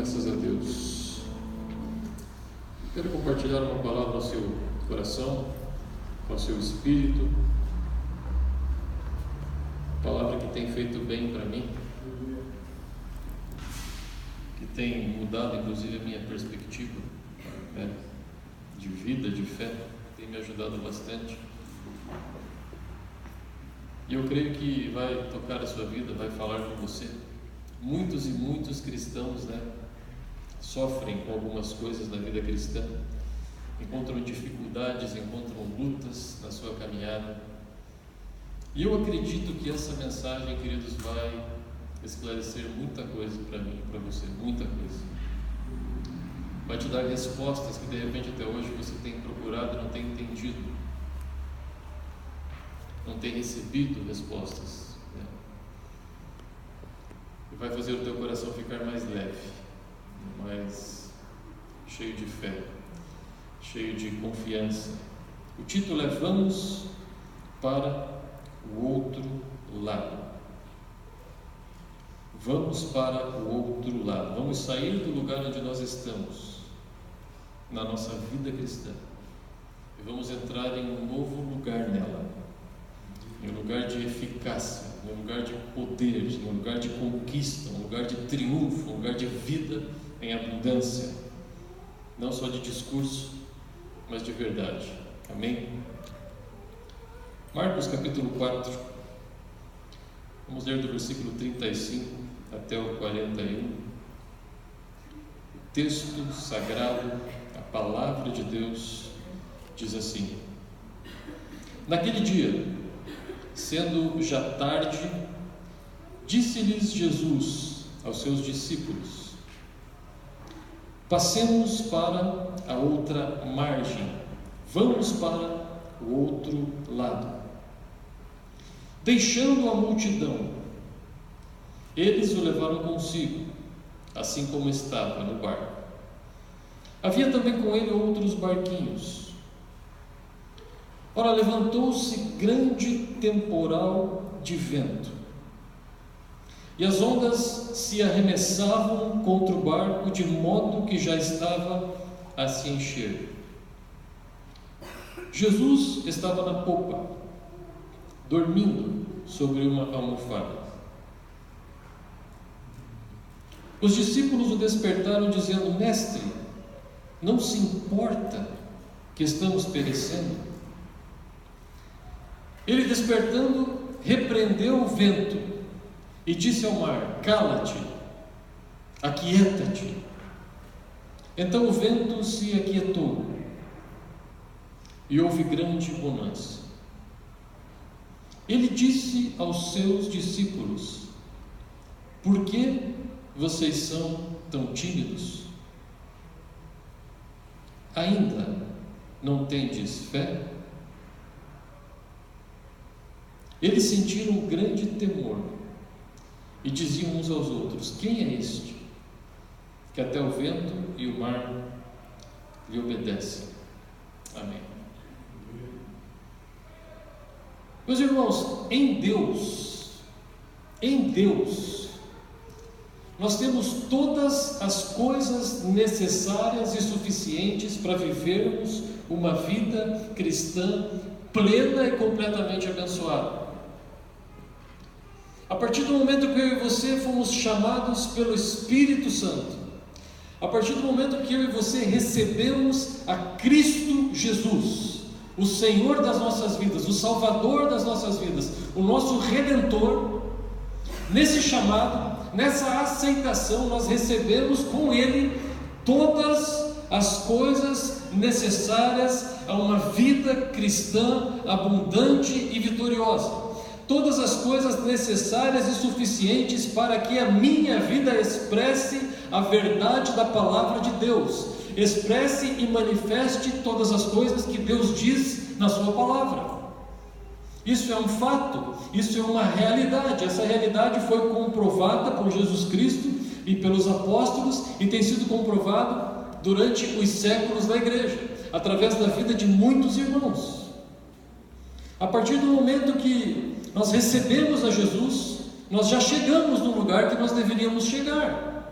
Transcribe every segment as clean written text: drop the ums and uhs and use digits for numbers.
Graças a Deus. Quero compartilhar uma palavra ao seu coração, ao seu espírito. Palavra que tem feito bem para mim, que tem mudado inclusive a minha perspectiva, né, de vida, de fé, tem me ajudado bastante. E eu creio que vai tocar a sua vida, vai falar com você. Muitos e muitos cristãos, né, sofrem com algumas coisas na vida cristã, encontram dificuldades, encontram lutas na sua caminhada. E eu acredito que essa mensagem, queridos, vai esclarecer muita coisa para mim e para você, muita coisa. Vai te dar respostas que de repente até hoje você tem procurado e não tem entendido, não tem recebido respostas, né? E vai fazer o teu coração ficar mais leve, mais cheio de fé, cheio de confiança. O título é Vamos para o Outro Lado. Vamos para o outro lado. Vamos sair do lugar onde nós estamos na nossa vida cristã e vamos entrar em um novo lugar nela, em um lugar de eficácia, em um lugar de poder, em um lugar de conquista, um lugar de triunfo, um lugar de vida em abundância, não só de discurso, mas de verdade. Amém? Marcos capítulo 4, vamos ler do versículo 35 até o 41. O texto sagrado, a palavra de Deus, diz assim: Naquele dia, sendo já tarde, disse-lhes Jesus aos seus discípulos: Passemos para a outra margem, vamos para o outro lado. Deixando a multidão, eles o levaram consigo, assim como estava no barco. Havia também com ele outros barquinhos. Ora, levantou-se grande temporal de vento, e as ondas se arremessavam contra o barco, de modo que já estava a se encher. Jesus estava na popa, dormindo sobre uma almofada. Os discípulos o despertaram, dizendo: Mestre, não se importa que estamos perecendo? Ele, despertando, repreendeu o vento e disse ao mar: Cala-te, aquieta-te. Então o vento se aquietou e houve grande bonança. Ele disse aos seus discípulos: Por que vocês são tão tímidos? Ainda não tendes fé? Eles sentiram um grande temor e diziam uns aos outros: Quem é este, que até o vento e o mar lhe obedecem? Amém. Meus irmãos, em Deus, nós temos todas as coisas necessárias e suficientes para vivermos uma vida cristã plena e completamente abençoada. A partir do momento que eu e você fomos chamados pelo Espírito Santo, a partir do momento que eu e você recebemos a Cristo Jesus, o Senhor das nossas vidas, o Salvador das nossas vidas, o nosso Redentor, nesse chamado, nessa aceitação, nós recebemos com Ele todas as coisas necessárias a uma vida cristã abundante e vitoriosa. Todas as coisas necessárias e suficientes para que a minha vida expresse a verdade da palavra de Deus, expresse e manifeste todas as coisas que Deus diz na sua palavra. Isso é um fato, isso é uma realidade. Essa realidade foi comprovada por Jesus Cristo e pelos apóstolos e tem sido comprovada durante os séculos da igreja, através da vida de muitos irmãos. A partir do momento que nós recebemos a Jesus, nós já chegamos no lugar que nós deveríamos chegar.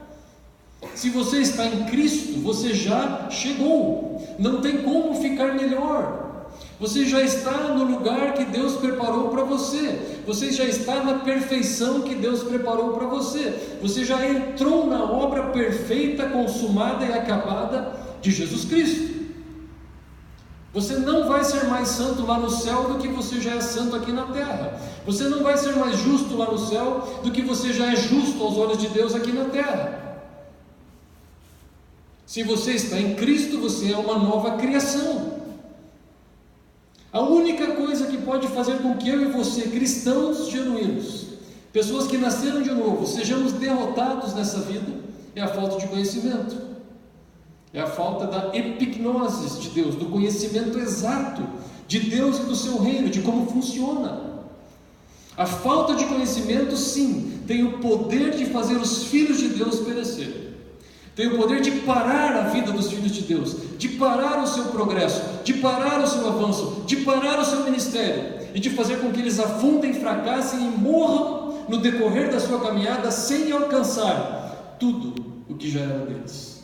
Se você está em Cristo, você já chegou. Não tem como ficar melhor. Você já está no lugar que Deus preparou para você. Você já está na perfeição que Deus preparou para você. Você já entrou na obra perfeita, consumada e acabada de Jesus Cristo. Você não vai ser mais santo lá no céu do que você já é santo aqui na terra. Você não vai ser mais justo lá no céu do que você já é justo aos olhos de Deus aqui na terra. Se você está em Cristo, você é uma nova criação. A única coisa que pode fazer com que eu e você, cristãos genuínos, pessoas que nasceram de novo, sejamos derrotados nessa vida, é a falta de conhecimento. É a falta da epignosis de Deus, do conhecimento exato de Deus e do seu reino, de como funciona. A falta de conhecimento, sim, tem o poder de fazer os filhos de Deus perecer. Tem o poder de parar a vida dos filhos de Deus, de parar o seu progresso, de parar o seu avanço, de parar o seu ministério e de fazer com que eles afundem, fracassem e morram no decorrer da sua caminhada sem alcançar tudo o que já era deles.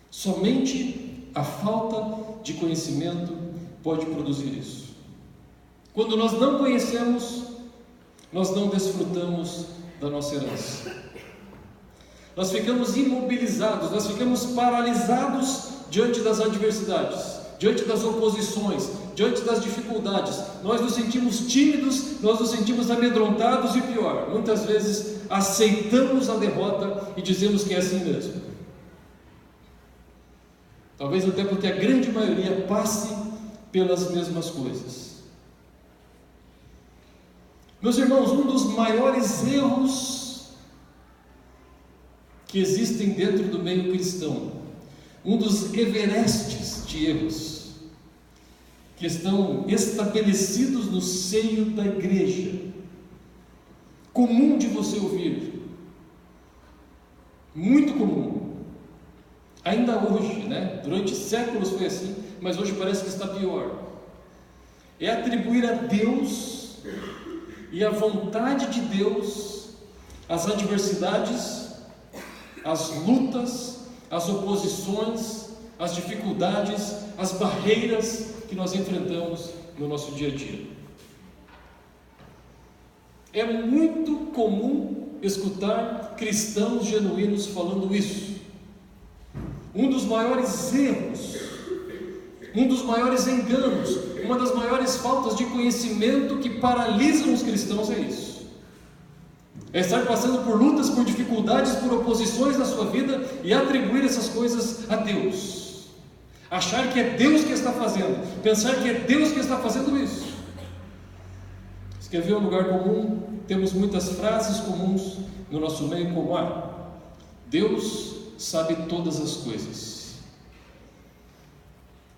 Somente a falta de conhecimento pode produzir isso. Quando nós não conhecemos, nós não desfrutamos da nossa herança. Nós ficamos imobilizados, nós ficamos paralisados diante das adversidades, diante das oposições, diante das dificuldades. Nós nos sentimos tímidos, nós nos sentimos amedrontados e pior, muitas vezes aceitamos a derrota e dizemos que é assim mesmo. Talvez até porque a grande maioria passe pelas mesmas coisas. Meus irmãos, um dos maiores erros que existem dentro do meio cristão, um dos everestes de erros, que estão estabelecidos no seio da igreja, comum de você ouvir, muito comum, ainda hoje, durante séculos foi assim, mas hoje parece que está pior, é atribuir a Deus e a vontade de Deus as adversidades, as lutas, as oposições, as dificuldades, as barreiras que nós enfrentamos no nosso dia a dia. É muito comum escutar cristãos genuínos falando isso. Um dos maiores erros, um dos maiores enganos, uma das maiores faltas de conhecimento que paralisam os cristãos é isso. É estar passando por lutas, por dificuldades, por oposições na sua vida e atribuir essas coisas a Deus. Achar que é Deus que está fazendo, pensar que é Deus que está fazendo isso. Você quer ver um lugar comum? Temos muitas frases comuns no nosso meio como Deus sabe todas as coisas.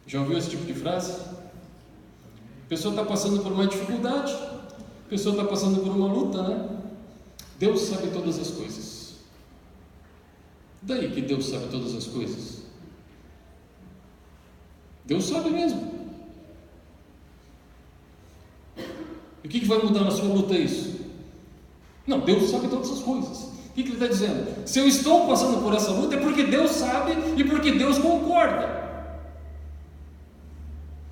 Já ouviu esse tipo de frase? A pessoa está passando por uma dificuldade, a pessoa está passando por uma luta, Deus sabe todas as coisas. Daí que Deus sabe todas as coisas? Deus sabe mesmo. E o que vai mudar na sua luta isso? Não, Deus sabe todas as coisas. O que ele está dizendo? Se eu estou passando por essa luta é porque Deus sabe e porque Deus concorda.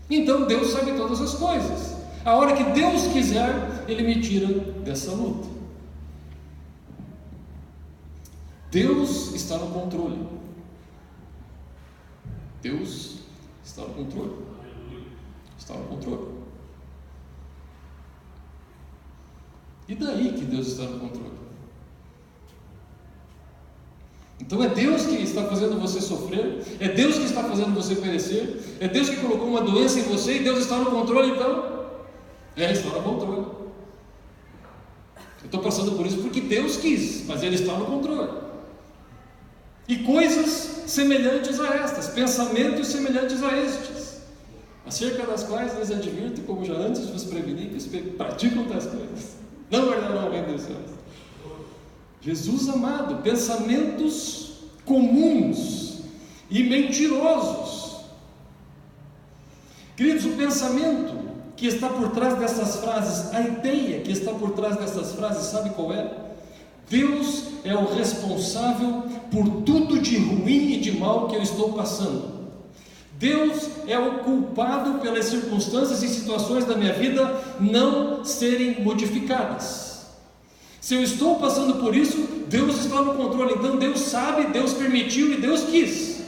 Então Deus sabe todas as coisas. A hora que Deus quiser, Ele me tira dessa luta. Deus está no controle. Deus está no controle. Está no controle. E daí que Deus está no controle? Então é Deus que está fazendo você sofrer, é Deus que está fazendo você perecer, é Deus que colocou uma doença em você e Deus está no controle, então? Está no controle. Eu estou passando por isso porque Deus quis, mas Ele está no controle. E coisas semelhantes a estas, pensamentos semelhantes a estes, acerca das quais lhes advirto, como já antes vos preveni, que os praticam tais coisas não guardarão o reino dos céus. Jesus amado, pensamentos comuns e mentirosos. Queridos, o pensamento que está por trás dessas frases, a ideia que está por trás dessas frases, sabe qual é? Deus é o responsável por tudo de ruim e de mal que eu estou passando. Deus é o culpado pelas circunstâncias e situações da minha vida não serem modificadas. Se eu estou passando por isso, Deus está no controle. Então Deus sabe, Deus permitiu e Deus quis.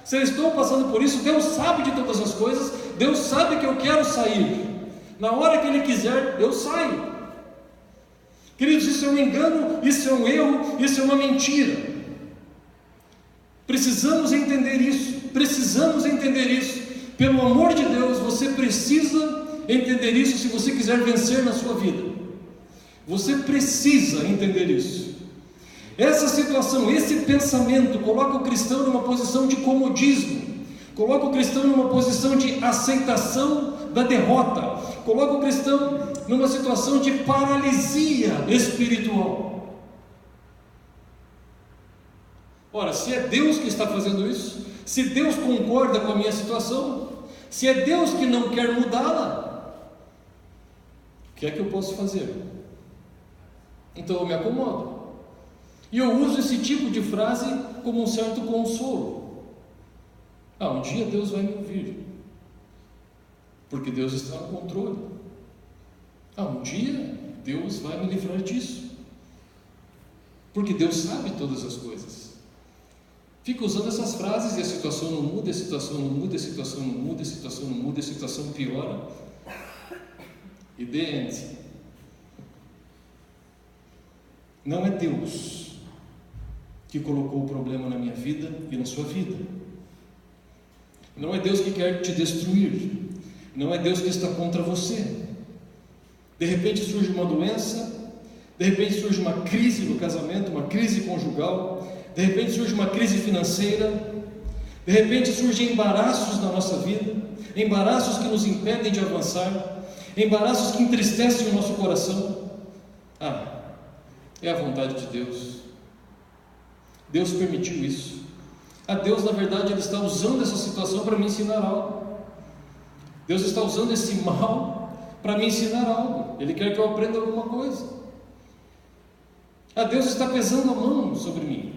Se eu estou passando por isso, Deus sabe de todas as coisas, Deus sabe que eu quero sair. Na hora que Ele quiser, eu saio. Queridos, isso é um engano, isso é um erro, isso é uma mentira. Precisamos entender isso, precisamos entender isso. Pelo amor de Deus, você precisa entender isso se você quiser vencer na sua vida. Você precisa entender isso. Essa situação, esse pensamento coloca o cristão numa posição de comodismo, coloca o cristão numa posição de aceitação da derrota, coloca o cristão numa situação de paralisia espiritual. Ora, se é Deus que está fazendo isso, se Deus concorda com a minha situação, se é Deus que não quer mudá-la, o que é que eu posso fazer? Então eu me acomodo. E eu uso esse tipo de frase como um certo consolo. Um dia Deus vai me ouvir, porque Deus está no controle. Um dia Deus vai me livrar disso, porque Deus sabe todas as coisas. Fica usando essas frases e a situação não muda, a situação não muda, a situação não muda, a situação não muda, a situação piora. E the end. Não é Deus que colocou o problema na minha vida e na sua vida. Não é Deus que quer te destruir. Não é Deus que está contra você. De repente surge uma doença, de repente surge uma crise no casamento, uma crise conjugal, de repente surge uma crise financeira, de repente surgem embaraços na nossa vida, embaraços que nos impedem de avançar, embaraços que entristecem o nosso coração. É a vontade de Deus. Deus permitiu isso. Deus, na verdade, Ele está usando essa situação para me ensinar algo. Deus está usando esse mal para me ensinar algo. Ele quer que eu aprenda alguma coisa. Deus está pesando a mão sobre mim.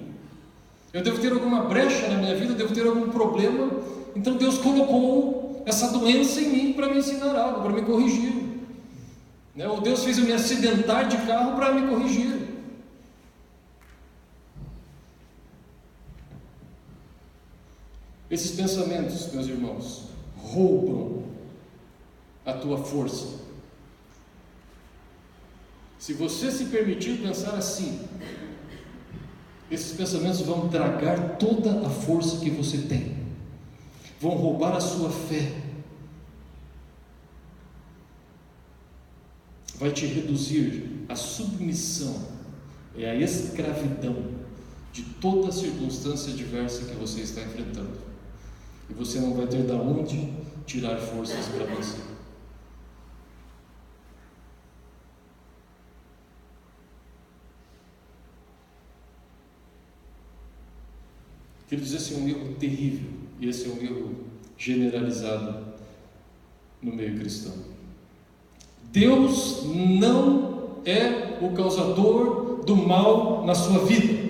Eu devo ter alguma brecha na minha vida, eu devo ter algum problema. Então Deus colocou essa doença em mim para me ensinar algo, para me corrigir. Ou Deus fez eu me acidentar de carro para me corrigir. Esses pensamentos, meus irmãos, roubam a tua força. Se você se permitir pensar assim, esses pensamentos vão tragar toda a força que você tem, vão roubar a sua fé, vai te reduzir à submissão e à escravidão de toda circunstância adversa que você está enfrentando. E você não vai ter de onde tirar forças para vencer. Quero dizer, esse é um erro terrível, e esse é um erro generalizado no meio cristão. Deus não é o causador do mal na sua vida.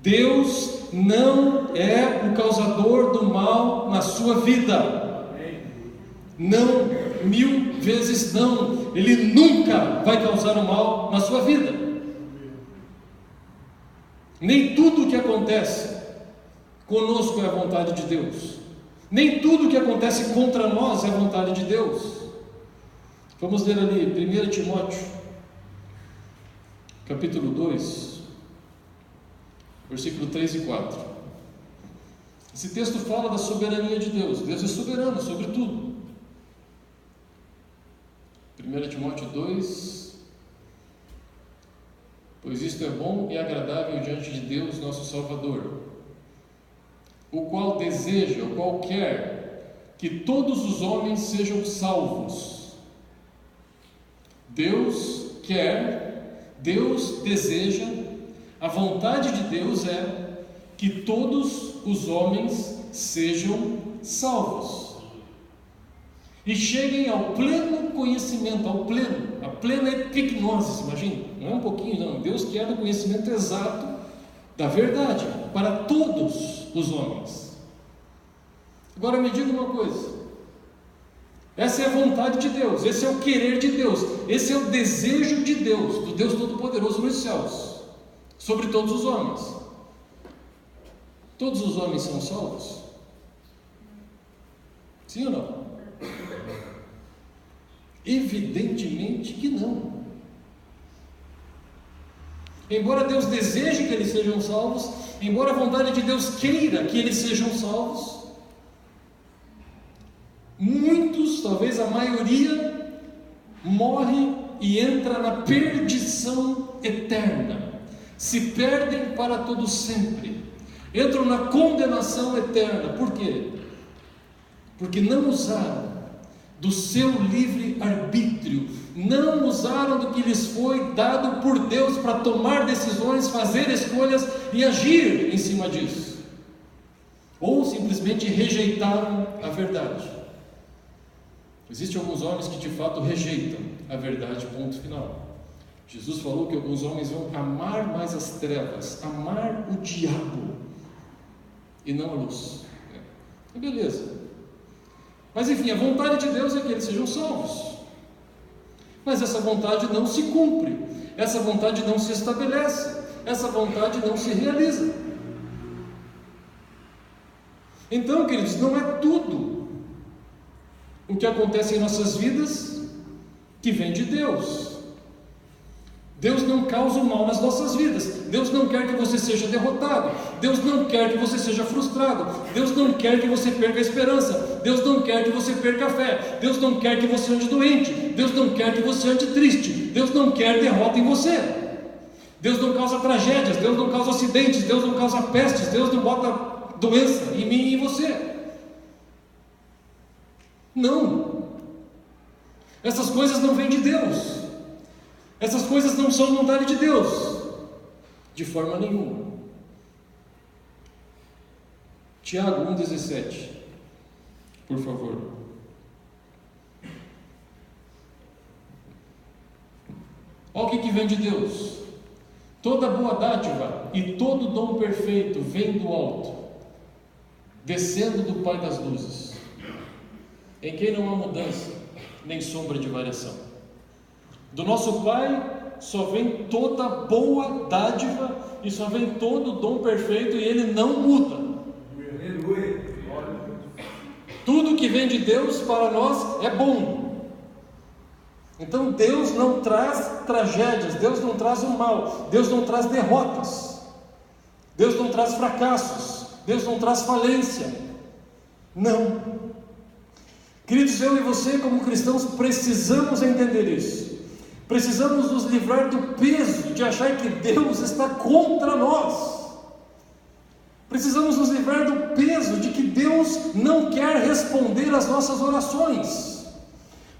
Deus não é o causador do mal na sua vida. Não, 1000 vezes não. Ele nunca vai causar o mal na sua vida. Nem tudo o que acontece conosco é a vontade de Deus. Nem tudo o que acontece contra nós é a vontade de Deus. Vamos ler ali 1 Timóteo, capítulo 2, versículo 3 e 4. Esse texto fala da soberania de Deus. Deus é soberano sobre tudo. 1 Timóteo 2. Pois isto é bom e agradável diante de Deus, nosso Salvador, o qual deseja, o qual quer que todos os homens sejam salvos. Deus quer, Deus deseja, a vontade de Deus é que todos os homens sejam salvos e cheguem ao pleno conhecimento, a plena epignosis, imagina, não é um pouquinho, não. Deus quer o conhecimento exato da verdade para todos os homens. Agora me diga uma coisa: essa é a vontade de Deus, esse é o querer de Deus, esse é o desejo de Deus, do Deus Todo-Poderoso nos céus, sobre todos os homens. Todos os homens são salvos? Sim ou não? Evidentemente que não. Embora Deus deseje que eles sejam salvos, embora a vontade de Deus queira que eles sejam salvos, muitos, talvez a maioria, morre e entra na perdição eterna, se perdem para todo sempre, entram na condenação eterna. Por quê? Porque não usaram do seu livre-arbítrio, não usaram do que lhes foi dado por Deus para tomar decisões, fazer escolhas e agir em cima disso, ou simplesmente rejeitaram a verdade. Existem alguns homens que de fato rejeitam a verdade, ponto final. Jesus falou que alguns homens vão amar mais as trevas, amar o diabo e não a luz. Beleza. Mas enfim, a vontade de Deus é que eles sejam salvos. Mas essa vontade não se cumpre, essa vontade não se estabelece, essa vontade não se realiza. Então, queridos, não é tudo o que acontece em nossas vidas que vem de Deus. Deus não causa o mal nas nossas vidas. Deus não quer que você seja derrotado. Deus não quer que você seja frustrado. Deus não quer que você perca a esperança. Deus não quer que você perca a fé. Deus não quer que você ande doente. Deus não quer que você ande triste. Deus não quer derrota em você. Deus não causa tragédias. Deus não causa acidentes. Deus não causa pestes. Deus não bota doença em mim e em você. Não. Essas coisas não vêm de Deus. Essas coisas não são vontade de Deus, de forma nenhuma. Tiago 1,17, por favor. Olha o que vem de Deus. Toda boa dádiva e todo dom perfeito vem do alto, descendo do Pai das luzes, em quem não há mudança, nem sombra de variação. Do nosso Pai só vem toda boa dádiva e só vem todo dom perfeito, e Ele não muda. Tudo que vem de Deus para nós é bom. Então Deus não traz tragédias, Deus não traz o mal, Deus não traz derrotas, Deus não traz fracassos, Deus não traz falência. Não. Queridos, eu e você como cristãos precisamos entender isso. Precisamos nos livrar do peso de achar que Deus está contra nós. Precisamos nos livrar do peso de que Deus não quer responder às nossas orações.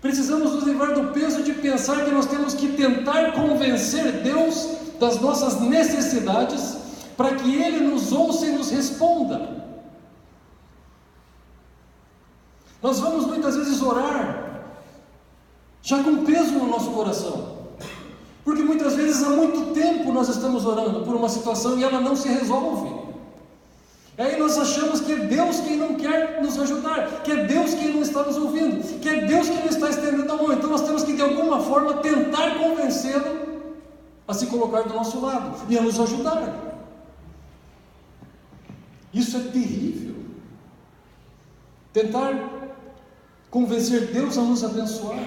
Precisamos nos livrar do peso de pensar que nós temos que tentar convencer Deus das nossas necessidades para que Ele nos ouça e nos responda. Nós vamos muitas vezes orar já com peso no nosso coração, porque muitas vezes há muito tempo nós estamos orando por uma situação e ela não se resolve. E aí nós achamos que é Deus quem não quer nos ajudar, que é Deus quem não está nos ouvindo, que é Deus quem não está estendendo a mão. Então nós temos que de alguma forma tentar convencê-lo a se colocar do nosso lado e a nos ajudar. Isso é terrível. Tentar convencer Deus a nos abençoar,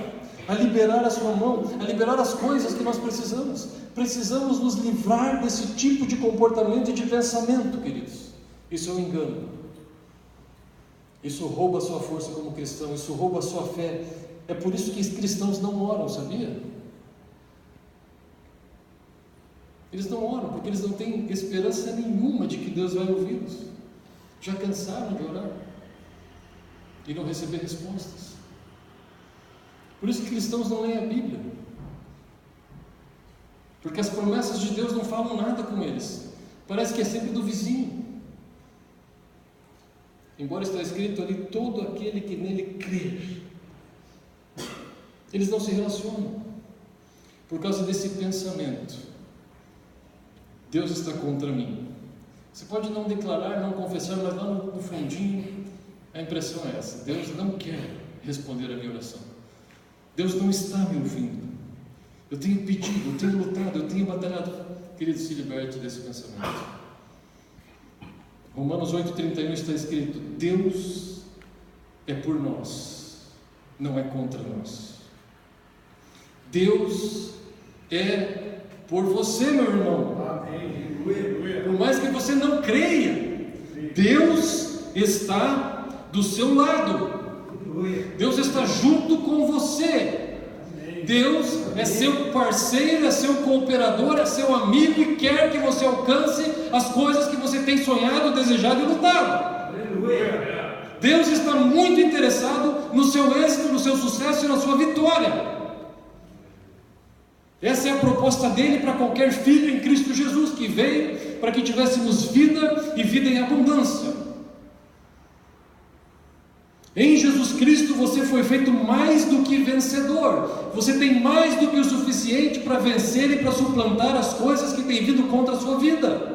a liberar a sua mão, a liberar as coisas que nós precisamos. Precisamos nos livrar desse tipo de comportamento e de pensamento, queridos. Isso é um engano. Isso rouba a sua força como cristão, isso rouba a sua fé. É por isso que os cristãos não oram, sabia? Eles não oram, porque eles não têm esperança nenhuma de que Deus vai ouvi-los. Já cansaram de orar e não receber respostas. Por isso que cristãos não leem a Bíblia, porque as promessas de Deus não falam nada com eles. Parece que é sempre do vizinho, embora está escrito ali: todo aquele que nele crer. Eles não se relacionam. por causa desse pensamento: Deus está contra mim. Você pode não declarar, não confessar, mas lá no fundinho a impressão é essa: Deus não quer responder a minha oração. Deus não está me ouvindo. Eu tenho pedido, eu tenho lutado, eu tenho batalhado. Querido, se liberte desse pensamento. Romanos 8,31 está escrito: Deus é por nós, não é contra nós. Deus é por você, meu irmão. Por mais que você não creia, Deus está do seu lado. Deus está junto com você. Deus é seu parceiro, é seu cooperador, é seu amigo e quer que você alcance as coisas que você tem sonhado, desejado e lutado. Deus está muito interessado no seu êxito, no seu sucesso e na sua vitória. Essa é a proposta dele para qualquer filho em Cristo Jesus, que veio para que tivéssemos vida e vida em abundância. Em Jesus Cristo você foi feito mais do que vencedor. Você tem mais do que o suficiente para vencer e para suplantar as coisas que têm vindo contra a sua vida.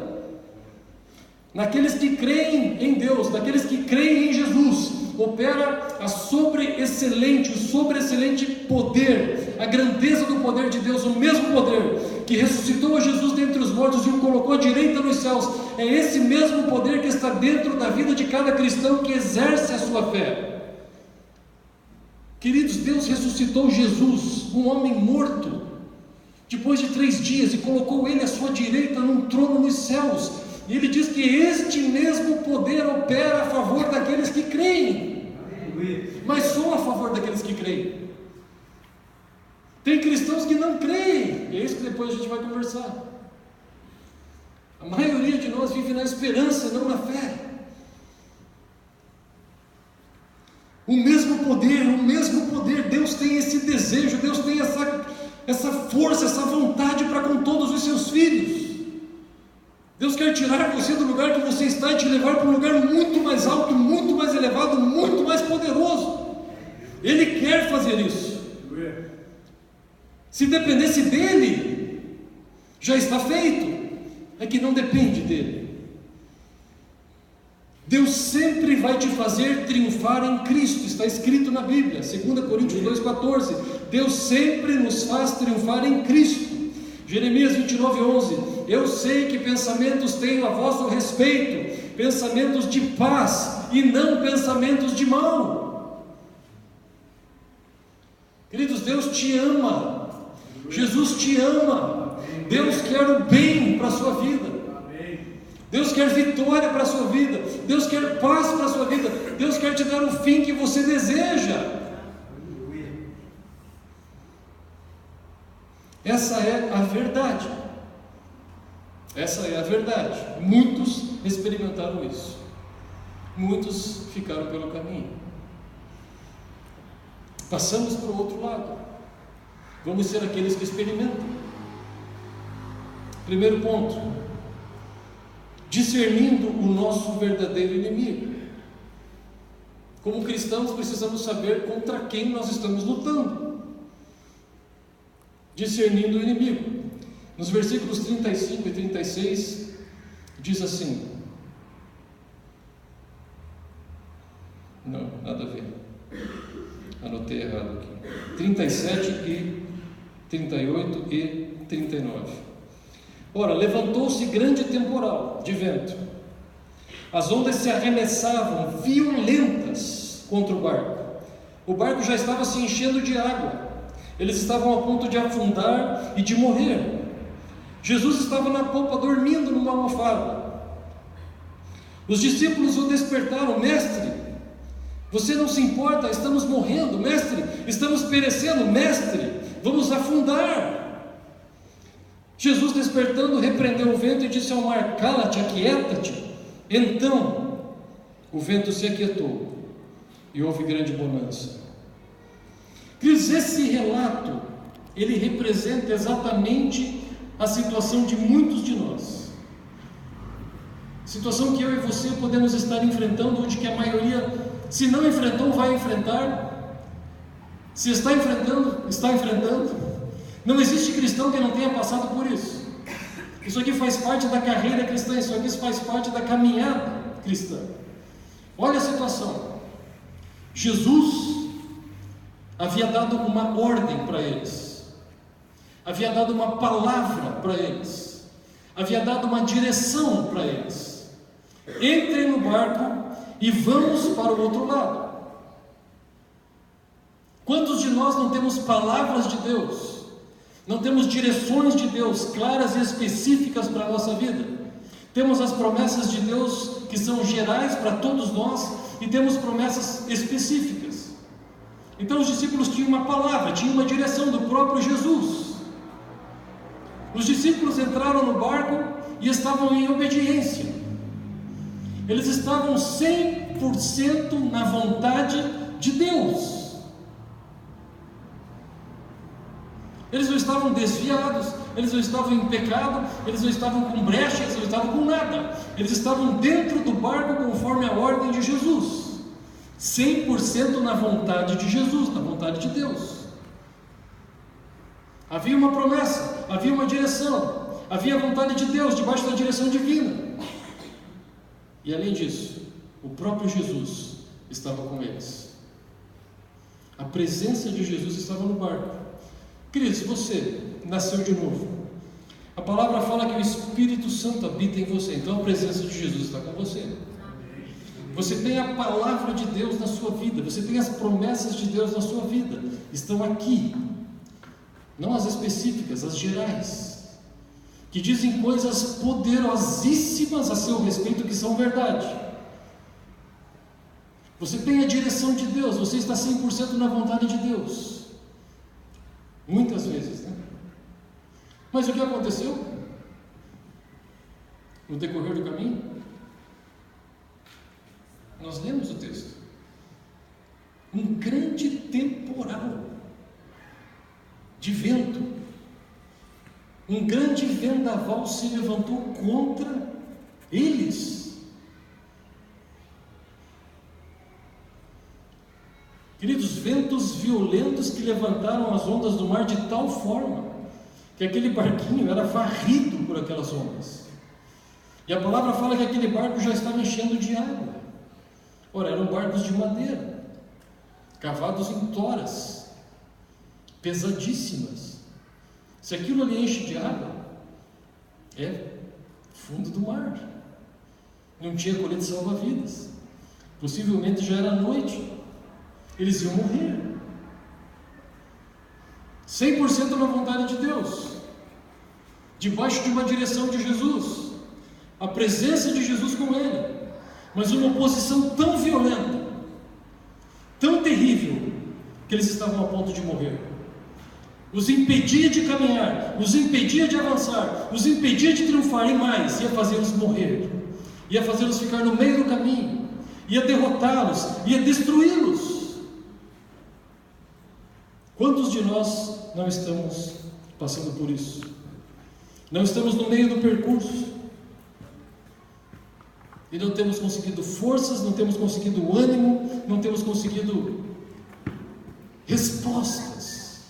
Naqueles que creem em Deus, naqueles que creem em Jesus, opera o sobreexcelente poder, a grandeza do poder de Deus, o mesmo poder que ressuscitou a Jesus dentre os mortos e o colocou à direita nos céus. É esse mesmo poder que está dentro da vida de cada cristão que exerce a sua fé. Queridos, Deus ressuscitou Jesus, um homem morto, depois de 3 dias, e colocou ele à sua direita num trono nos céus. E ele diz que este mesmo poder opera a favor daqueles que creem, mas só a favor daqueles que creem. Tem cristãos que não creem, e é isso que depois a gente vai conversar. A maioria de nós vive na esperança, não na fé. O mesmo poder, Deus tem esse desejo, Deus tem essa força, essa vontade para com todos os seus filhos. Deus quer tirar você do lugar que você está e te levar para um lugar muito mais alto, muito mais elevado, muito mais poderoso. Ele quer fazer isso. Se dependesse dele, já está feito. É que não depende dele. Deus sempre vai te fazer triunfar em Cristo, está escrito na Bíblia, 2 Coríntios 2,14, Deus sempre nos faz triunfar em Cristo. Jeremias 29,11, eu sei que pensamentos tenho a vosso respeito, pensamentos de paz e não pensamentos de mal. Queridos, Deus te ama, Jesus te ama, Deus quer o bem para a sua vida. Deus quer vitória para a sua vida, Deus quer paz para a sua vida, Deus quer te dar o fim que você deseja. Essa é a verdade. Essa é a verdade. Muitos experimentaram isso, muitos ficaram pelo caminho. Passamos para o outro lado. Vamos ser aqueles que experimentam. Primeiro ponto: discernindo o nosso verdadeiro inimigo. Como cristãos precisamos saber contra quem nós estamos lutando. Discernindo o inimigo. Nos versículos 35 e 36 diz assim, não, nada a ver, anotei errado aqui, 37 e 38 e 39. Ora, levantou-se grande temporal de vento, as ondas se arremessavam violentas contra o barco já estava se enchendo de água, eles estavam a ponto de afundar e de morrer. Jesus estava na popa dormindo numa almofada. Os discípulos o despertaram: mestre, você não se importa? Estamos morrendo, mestre, estamos perecendo, mestre, vamos afundar. Jesus, despertando, repreendeu o vento e disse ao mar: cala-te, aquieta-te. Então o vento se aquietou e houve grande bonança. Queridos, esse relato, ele representa exatamente a situação de muitos de nós, situação que eu e você podemos estar enfrentando, onde que a maioria, se não enfrentou, vai enfrentar, se está enfrentando, Não existe cristão que não tenha passado por isso. Isso aqui faz parte da carreira cristã, isso aqui faz parte da caminhada cristã. Olha a situação. Jesus havia dado uma ordem para eles, havia dado uma palavra para eles, havia dado uma direção para eles: entrem no barco e vamos para o outro lado. Quantos de nós não temos palavras de Deus, não temos direções de Deus claras e específicas para a nossa vida? Temos as promessas de Deus que são gerais para todos nós, e temos promessas específicas. Então os discípulos tinham uma palavra, tinham uma direção do próprio Jesus. Os discípulos entraram no barco e estavam em obediência. Eles estavam 100% na vontade de Deus. Eles não estavam desviados, eles não estavam em pecado, eles não estavam com brecha, eles não estavam com nada. Eles estavam dentro do barco conforme a ordem de Jesus, 100% na vontade de Jesus, na vontade de Deus. Havia uma promessa, havia uma direção, havia a vontade de Deus debaixo da direção divina. E além disso, o próprio Jesus estava com eles. A presença de Jesus estava no barco. Queridos, você nasceu de novo. A palavra fala que o Espírito Santo habita em você. Então a presença de Jesus está com você. Você tem a palavra de Deus na sua vida. Você tem as promessas de Deus na sua vida. Estão aqui. Não as específicas, as gerais, que dizem coisas poderosíssimas a seu respeito, que são verdade. Você tem a direção de Deus. Você está 100% na vontade de Deus. Muitas vezes, né? Mas o que aconteceu no decorrer do caminho? Nós lemos o texto. Um grande temporal de vento, um grande vendaval se levantou contra eles. Queridos, ventos violentos que levantaram as ondas do mar de tal forma que aquele barquinho era varrido por aquelas ondas. E a palavra fala que aquele barco já estava enchendo de água. Ora, eram barcos de madeira, cavados em toras, pesadíssimas. Se aquilo ali enche de água, é fundo do mar. Não tinha colete salva-vidas. Possivelmente já era noite. Eles iam morrer. 100% na vontade de Deus, debaixo de uma direção de Jesus, a presença de Jesus com ele, mas uma oposição tão violenta, tão terrível, que eles estavam a ponto de morrer. Os impedia de caminhar, os impedia de avançar, os impedia de triunfar, e mais, ia fazê-los morrer, ia fazê-los ficar no meio do caminho, ia derrotá-los, ia destruí-los. Quantos de nós não estamos passando por isso? Não estamos no meio do percurso e não temos conseguido forças, não temos conseguido ânimo, não temos conseguido respostas,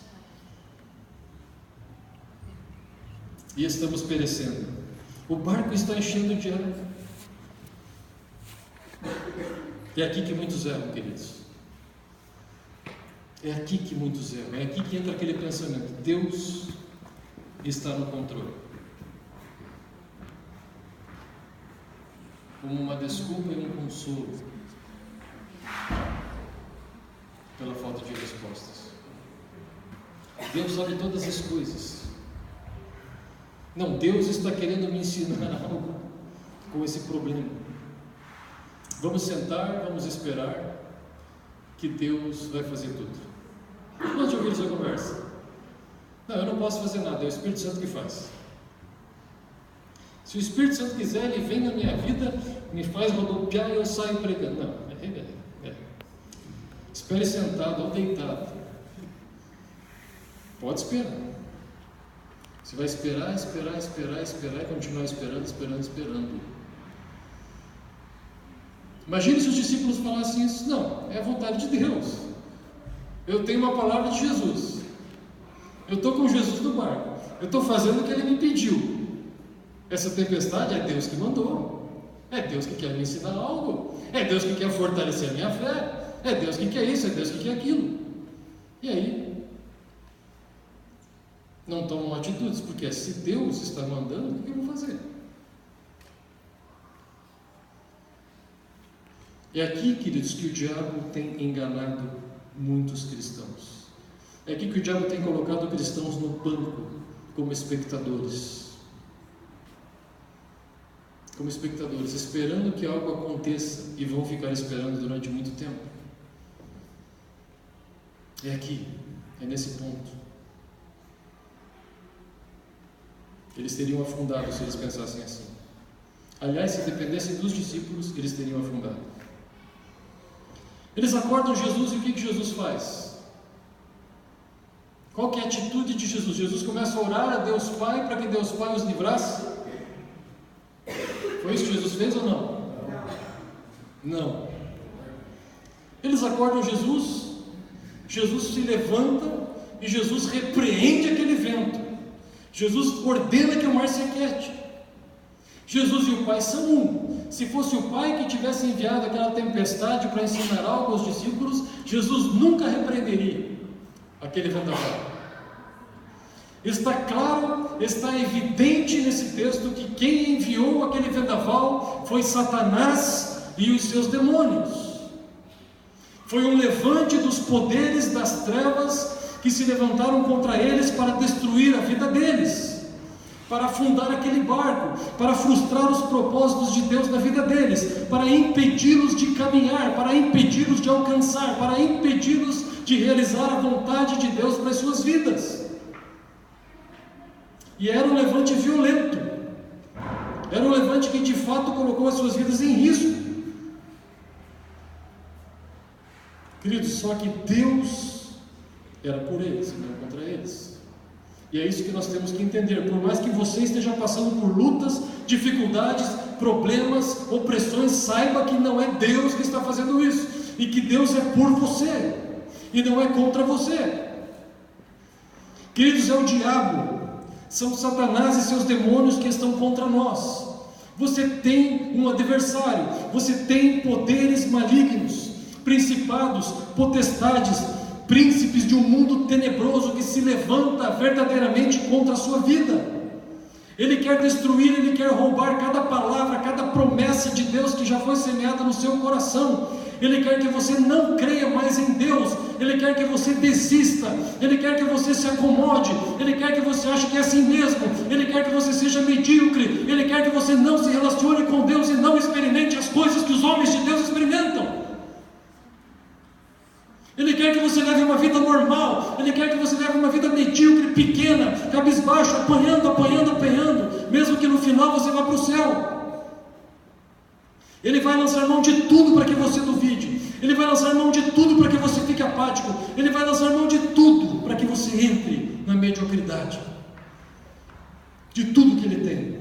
e estamos perecendo. O barco está enchendo de água. É aqui que muitos erram, queridos. É aqui que muitos erram. É aqui que entra aquele pensamento: Deus está no controle, como uma desculpa e um consolo pela falta de respostas. Deus sabe todas as coisas. Não, Deus está querendo me ensinar algo com esse problema. Vamos sentar, vamos esperar que Deus vai fazer tudo. Nós já ouvimos essa conversa. Não, eu não posso fazer nada, é o Espírito Santo que faz. Se o Espírito Santo quiser, ele vem na minha vida, me faz rodopiar e eu saio pregando. Não, espere sentado ou deitado. Pode esperar. Você vai esperar e continuar esperando. Imagine se os discípulos falassem isso. Não, é a vontade de Deus. Eu tenho uma palavra de Jesus. Eu estou com Jesus no barco. Eu estou fazendo o que Ele me pediu. Essa tempestade é Deus que mandou. É Deus que quer me ensinar algo. É Deus que quer fortalecer a minha fé. É Deus que quer isso, é Deus que quer aquilo. E aí? Não tomam atitudes, porque se Deus está mandando, o que eu vou fazer? É aqui, queridos, que o diabo tem enganado muitos cristãos. É aqui que o diabo tem colocado cristãos no banco, como espectadores. Como espectadores, esperando que algo aconteça, e vão ficar esperando durante muito tempo. É aqui, é nesse ponto. Eles teriam afundado se eles pensassem assim. Aliás, se dependessem dos discípulos, eles teriam afundado. Eles acordam Jesus e o que Jesus faz? Qual que é a atitude de Jesus? Jesus começa a orar a Deus Pai para que Deus Pai os livrasse? Foi isso que Jesus fez ou não? Não. Eles acordam Jesus, Jesus se levanta e Jesus repreende aquele vento. Jesus ordena que o mar se aquiete. Jesus e o Pai são um. Se fosse o Pai que tivesse enviado aquela tempestade para ensinar algo aos discípulos, Jesus nunca repreenderia aquele vendaval. Está claro, está evidente nesse texto que quem enviou aquele vendaval foi Satanás e os seus demônios. Foi um levante dos poderes das trevas que se levantaram contra eles para destruir a vida deles, para afundar aquele barco, para frustrar os propósitos de Deus na vida deles, para impedi-los de caminhar, para impedi-los de alcançar, para impedi-los de realizar a vontade de Deus para as suas vidas. E era um levante violento, era um levante que de fato colocou as suas vidas em risco. Queridos, só que Deus era por eles e não contra eles. E é isso que nós temos que entender. Por mais que você esteja passando por lutas, dificuldades, problemas, opressões, saiba que não é Deus que está fazendo isso, e que Deus é por você e não é contra você. Queridos, é o diabo, são Satanás e seus demônios que estão contra nós. Você tem um adversário, você tem poderes malignos, principados, potestades, príncipes de um mundo tenebroso que se levanta verdadeiramente contra a sua vida. Ele quer destruir, ele quer roubar cada palavra, cada promessa de Deus que já foi semeada no seu coração. Ele quer que você não creia mais em Deus, ele quer que você desista, ele quer que você se acomode, ele quer que você ache que é assim mesmo, ele quer que você seja medíocre, ele quer que você não se relacione com Deus e não experimente as coisas que os homens de Deus experimentam. Ele quer que você leve uma vida normal, ele quer que você leve uma vida medíocre, pequena, cabisbaixo, apanhando, mesmo que no final você vá para o céu. Ele vai lançar mão de tudo para que você duvide, ele vai lançar mão de tudo para que você fique apático, ele vai lançar mão de tudo para que você entre na mediocridade, de tudo que ele tem,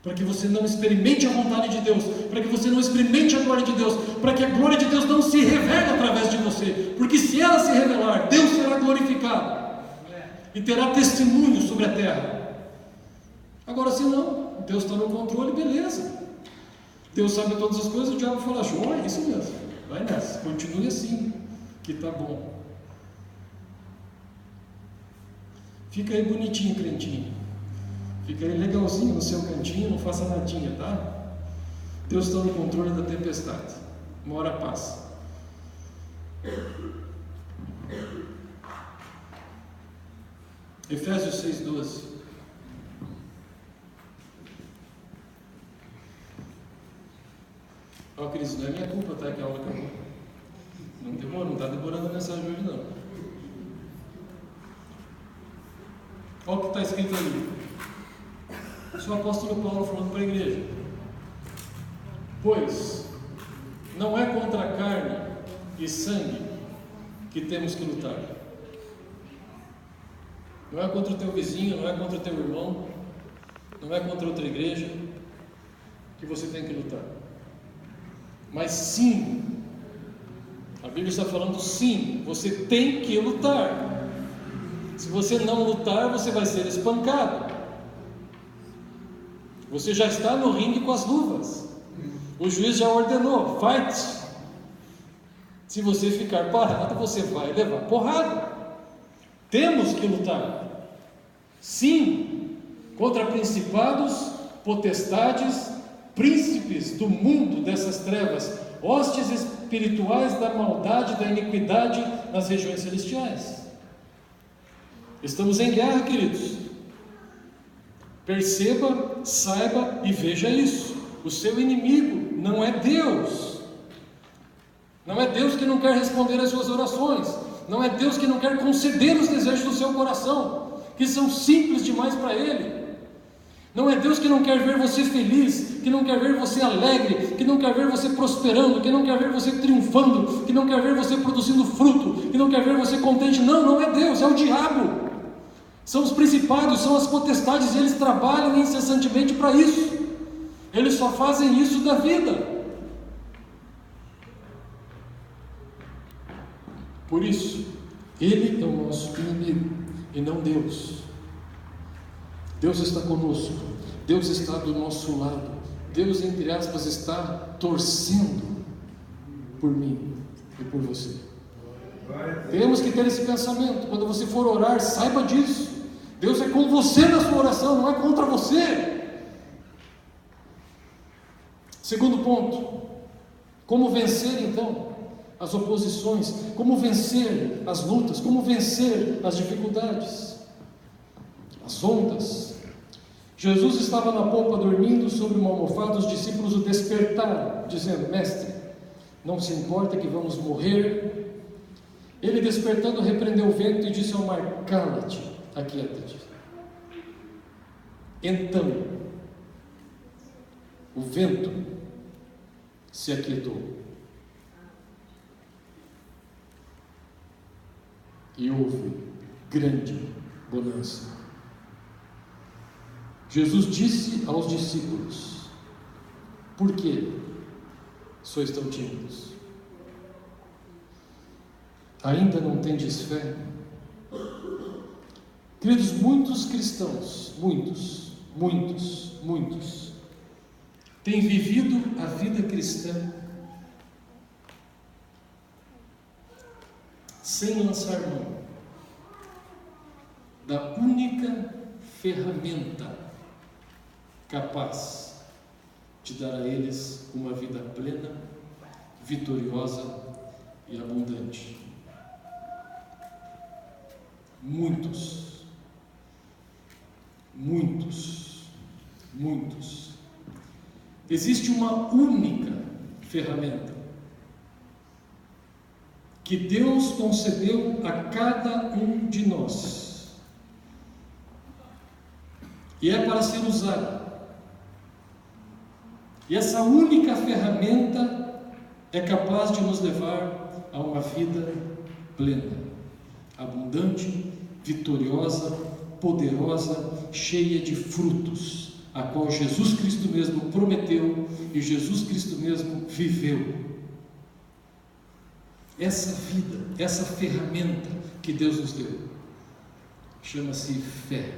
para que você não experimente a vontade de Deus, para que você não experimente a glória de Deus, para que a glória de Deus não se revele através de você, porque se ela se revelar, Deus será glorificado e terá testemunho sobre a terra. Agora, se não, Deus está no controle, beleza, Deus sabe todas as coisas, o diabo fala: João, é isso mesmo, vai nessa, continue assim, que está bom. Fica aí bonitinho, crentinho, fica aí legalzinho no seu cantinho, não faça nadinha, tá? Deus está no controle da tempestade, uma hora passa. Efésios 6,12. Ó, queridos, não é minha culpa, tá? Que a aula acabou. Não demora, não está demorando a mensagem hoje, não. Olha o que está escrito ali. Isso é o apóstolo Paulo falando para a igreja. Pois não é contra a carne e sangue que temos que lutar. Não é contra o teu vizinho, não é contra o teu irmão, não é contra outra igreja que você tem que lutar. Mas sim, a Bíblia está falando sim, você tem que lutar. Se você não lutar, você vai ser espancado. Você já está no ringue com as luvas. O juiz já ordenou, fight. Se você ficar parado, você vai levar porrada. Temos que lutar. Sim, contra principados, potestades, príncipes do mundo dessas trevas, hostes espirituais da maldade, da iniquidade nas regiões celestiais. Estamos em guerra, queridos. Perceba, saiba e veja isso. O seu inimigo não é Deus. Não é Deus que não quer responder às suas orações. Não é Deus que não quer conceder os desejos do seu coração, que são simples demais para Ele. Não é Deus que não quer ver você feliz, que não quer ver você alegre, que não quer ver você prosperando, que não quer ver você triunfando, que não quer ver você produzindo fruto, que não quer ver você contente. Não, não é Deus, é o diabo. São os principados, são as potestades, e eles trabalham incessantemente para isso. Eles só fazem isso da vida. Por isso, Ele é o nosso inimigo e não Deus. Deus está conosco, Deus está do nosso lado, Deus, entre aspas, está torcendo por mim e por você. Temos que ter esse pensamento. Quando você for orar, saiba disso. Deus é com você na sua oração, não é contra você. Segundo ponto, como vencer então as oposições, como vencer as lutas, como vencer as dificuldades, as ondas. Jesus estava na polpa dormindo sobre uma almofada, os discípulos o despertaram, dizendo: Mestre, não se importa que vamos morrer? Ele, despertando, repreendeu o vento e disse ao mar: Cala-te, aquieta-te. Então o vento se aquietou e houve grande bonança. Jesus disse aos discípulos: Por que sois tão tímidos? Ainda não tendes fé? Queridos, muitos cristãos, muitos, têm vivido a vida cristã sem lançar mão da única ferramenta capaz de dar a eles uma vida plena, vitoriosa e abundante. Muitos. Existe uma única ferramenta que Deus concedeu a cada um de nós, e é para ser usada. E essa única ferramenta é capaz de nos levar a uma vida plena, abundante, vitoriosa, poderosa, cheia de frutos, a qual Jesus Cristo mesmo prometeu e Jesus Cristo mesmo viveu. Essa vida, essa ferramenta que Deus nos deu, chama-se fé.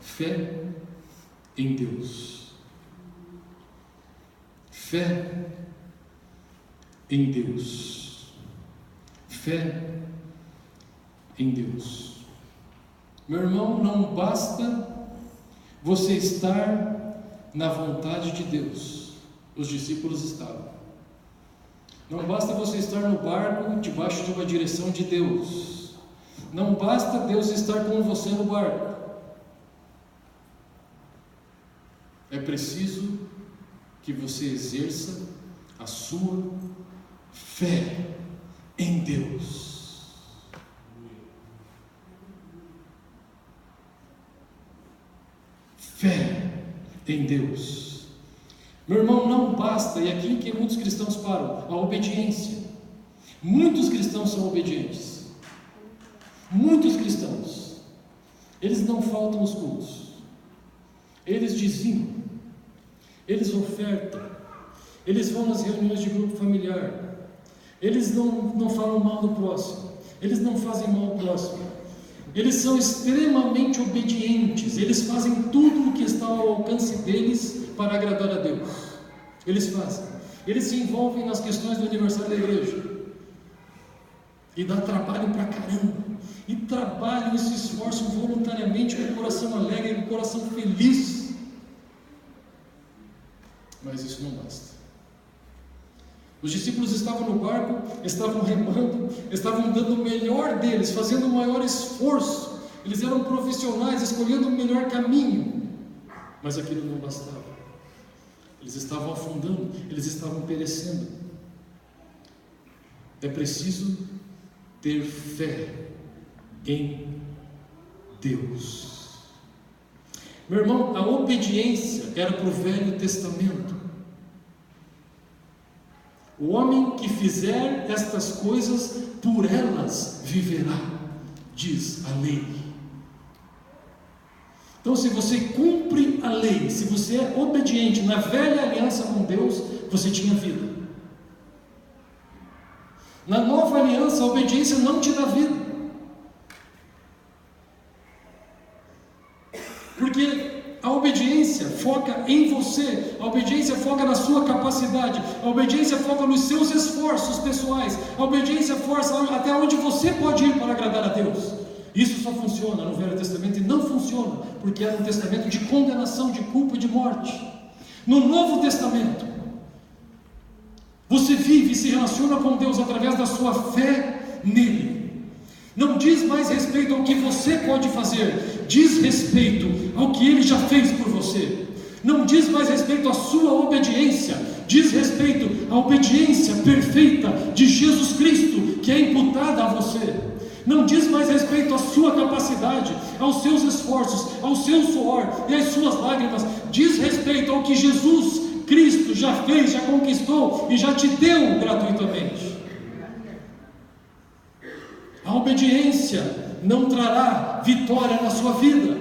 Fé em Deus. Fé em Deus. Fé em Deus. Meu irmão, não basta você estar na vontade de Deus. Os discípulos estavam. Não basta você estar no barco debaixo de uma direção de Deus. Não basta Deus estar com você no barco. É preciso que você exerça a sua fé em Deus. Fé em Deus. Meu irmão, não basta, e aqui que muitos cristãos param, a obediência. Muitos cristãos são obedientes. Muitos cristãos. Eles não faltam nos cultos. Eles dizimam. Eles ofertam. Eles vão nas reuniões de grupo familiar. Eles não falam mal do próximo. eles não fazem mal ao próximo, eles são extremamente obedientes, eles fazem tudo o que está ao alcance deles para agradar a Deus. Eles fazem, eles se envolvem nas questões do aniversário da igreja, e dá trabalho pra caramba, e trabalham e se esforçam voluntariamente, com o coração alegre, com o coração feliz. Mas isso não basta. Os discípulos estavam no barco, estavam remando, estavam dando o melhor deles, fazendo o maior esforço, eles eram profissionais, escolhendo o melhor caminho, mas aquilo não bastava. Eles estavam afundando, eles estavam perecendo. É preciso ter fé em Deus. Meu irmão, a obediência era para o Velho Testamento. O homem que fizer estas coisas, por elas viverá, diz a lei. Então, se você cumpre a lei, se você é obediente na velha aliança com Deus, você tinha vida. Na nova aliança, a obediência não te dá vida, porque a obediência foca em você, a obediência foca na sua capacidade, a obediência foca nos seus esforços pessoais, a obediência força até onde você pode ir para agradar a Deus. Isso só funciona no Velho Testamento e não funciona porque era um testamento de condenação, de culpa e de morte. No Novo Testamento, você vive e se relaciona com Deus através da sua fé nele. Não diz mais respeito ao que você pode fazer, diz respeito ao que Ele já fez por você. Não diz mais respeito à sua obediência, diz respeito à obediência perfeita de Jesus Cristo, que é imputada a você. Não diz mais respeito à sua capacidade, aos seus esforços, ao seu suor e às suas lágrimas. Diz respeito ao que Jesus Cristo já fez, já conquistou e já te deu gratuitamente. A obediência não trará vitória na sua vida,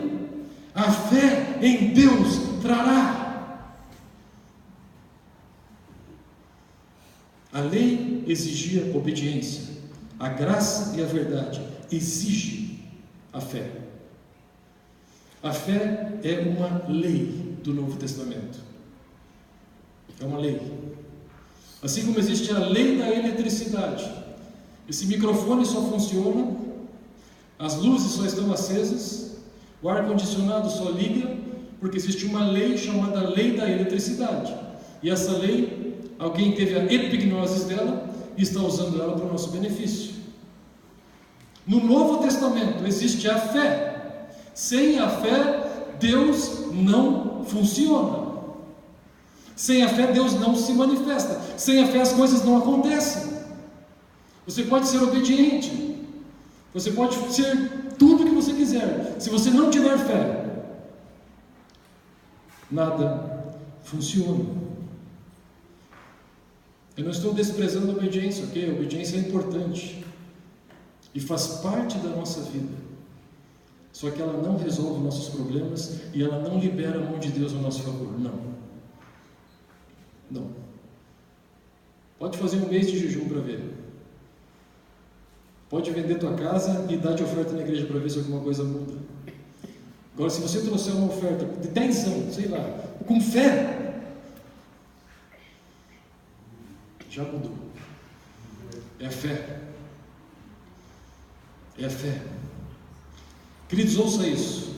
a fé em Deus trará. A lei exigia obediência, a graça e a verdade exigem a fé. A fé é uma lei do Novo Testamento. É uma lei. Assim como existe a lei da eletricidade. Esse microfone só funciona, as luzes só estão acesas, o ar-condicionado só liga, porque existe uma lei chamada lei da eletricidade. E essa lei, alguém teve a epignosis dela e está usando ela para o nosso benefício. No Novo Testamento existe a fé. Sem a fé, Deus não funciona. Sem a fé, Deus não se manifesta. Sem a fé, as coisas não acontecem. Você pode ser obediente, você pode ser tudo o que você quiser. Se você não tiver fé, nada funciona. Eu não estou desprezando a obediência, ok? A obediência é importante e faz parte da nossa vida. Só que ela não resolve nossos problemas e ela não libera a mão de Deus a nosso favor. Não. Pode fazer um mês de jejum para ver. Pode vender tua casa e dar de oferta na igreja para ver se alguma coisa muda. Agora, se você trouxer uma oferta de 10 anos, sei lá, com fé, já mudou. É a fé. É a fé. Queridos, ouça isso.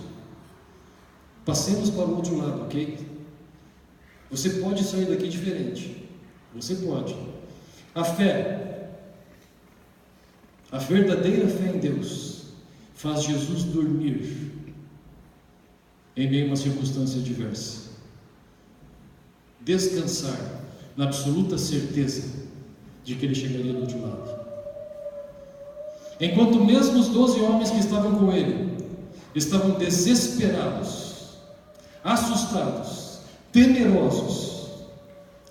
Passemos para o outro lado, ok? Você pode sair daqui diferente. Você pode. A fé, a verdadeira fé em Deus, faz Jesus dormir em meio a uma circunstância adversa. Descansar na absoluta certeza de que Ele chegaria do outro lado. Enquanto mesmo os 12 homens que estavam com Ele estavam desesperados, assustados, temerosos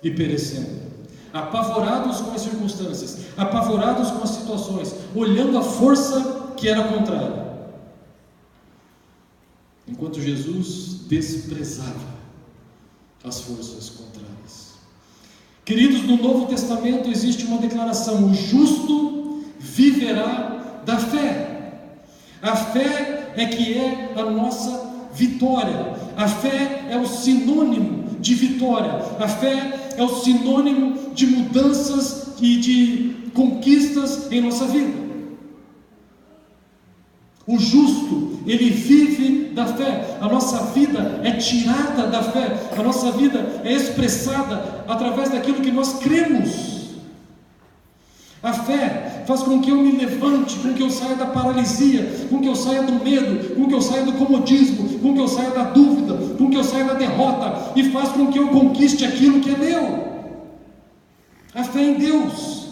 e perecendo, apavorados com as circunstâncias, apavorados com as situações, olhando a força que era contrária, enquanto Jesus desprezava as forças contrárias. Queridos, no Novo Testamento existe uma declaração: o justo viverá da fé. A fé é que é a nossa vitória. A fé é o sinônimo de vitória. A fé é o sinônimo de mudanças e de conquistas em nossa vida. O justo, ele vive da fé. A nossa vida é tirada da fé. A nossa vida é expressada através daquilo que nós cremos. A fé faz com que eu me levante, com que eu saia da paralisia, com que eu saia do medo, com que eu saia do comodismo, com que eu saia da dúvida, com que eu saia da derrota, e faz com que eu conquiste aquilo que é meu. A fé em Deus.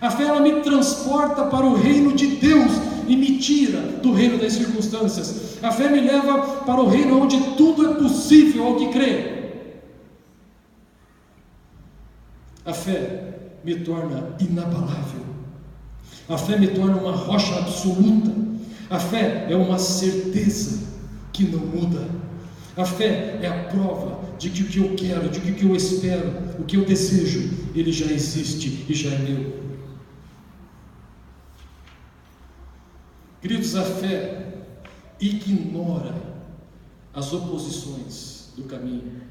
A fé, ela me transporta para o reino de Deus e me tira do reino das circunstâncias. A fé me leva para o reino onde tudo é possível ao que crê. A fé me torna inabalável. A fé me torna uma rocha absoluta. A fé é uma certeza que não muda. A fé é a prova de que o que eu quero, de que o que eu espero, o que eu desejo, ele já existe e já é meu. Queridos, a fé ignora as oposições do caminho,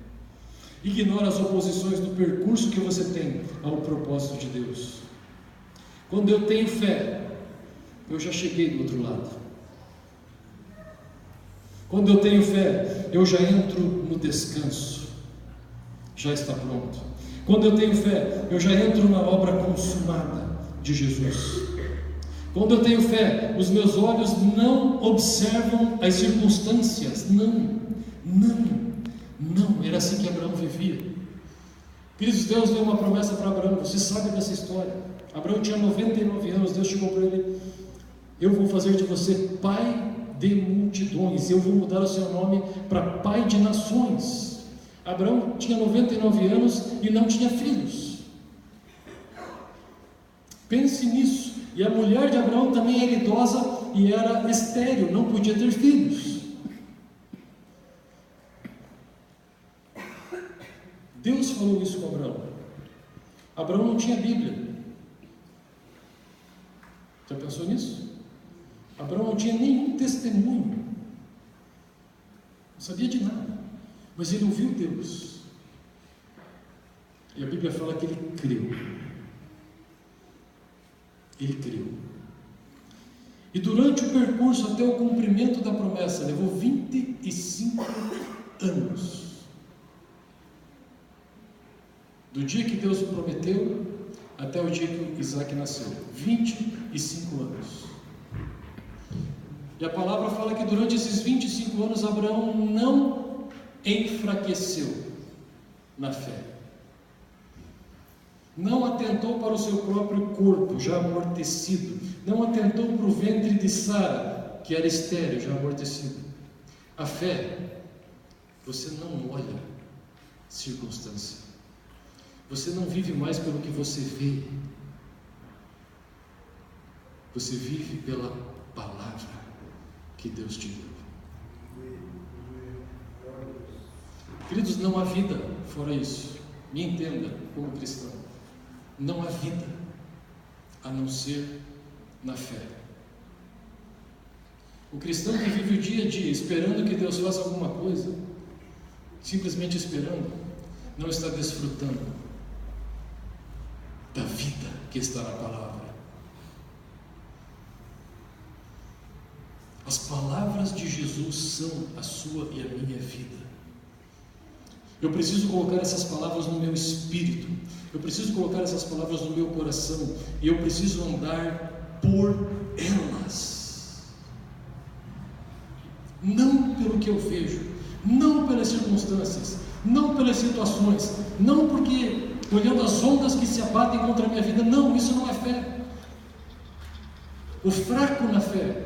ignora as oposições do percurso que você tem ao propósito de Deus. Quando eu tenho fé, eu já cheguei do outro lado. Quando eu tenho fé, eu já entro no descanso, já está pronto. Quando eu tenho fé, eu já entro na obra consumada de Jesus. Quando eu tenho fé, os meus olhos não observam as circunstâncias. Não. Era assim que Abraão vivia. Queridos, Deus deu uma promessa para Abraão. Você sabe dessa história. Abraão tinha 99 anos. Deus chegou para ele: eu vou fazer de você pai de multidões. Eu vou mudar o seu nome para pai de nações. Abraão tinha 99 anos e não tinha filhos. Pense nisso. E a mulher de Abraão também era idosa e era estéril, não podia ter filhos. Deus falou isso com Abraão. Abraão não tinha Bíblia. Já pensou nisso? Abraão não tinha nenhum testemunho. Não sabia de nada. Mas ele ouviu Deus. E a Bíblia fala que ele creu. Ele creu. E durante o percurso até o cumprimento da promessa, levou 25 anos. Do dia que Deus o prometeu até o dia que Isaac nasceu. 25 anos. E a palavra fala que durante esses 25 anos Abraão não enfraqueceu na fé. Não atentou para o seu próprio corpo, já amortecido. Não atentou para o ventre de Sara, que era estéril, já amortecido. A fé, você não olha circunstância. Você não vive mais pelo que você vê. Você vive pela palavra que Deus te deu. Queridos, não há vida fora isso. Me entenda como cristão. Não há vida a não ser na fé. O cristão que vive o dia a dia esperando que Deus faça alguma coisa, simplesmente esperando, não está desfrutando da vida que está na palavra. As palavras de Jesus são a sua e a minha vida. Eu preciso colocar essas palavras no meu espírito. Eu preciso colocar essas palavras no meu coração. E eu preciso andar por elas. Não pelo que eu vejo, não pelas circunstâncias, não pelas situações, não porque olhando as ondas que se abatem contra a minha vida. Não, isso não é fé. O fraco na fé,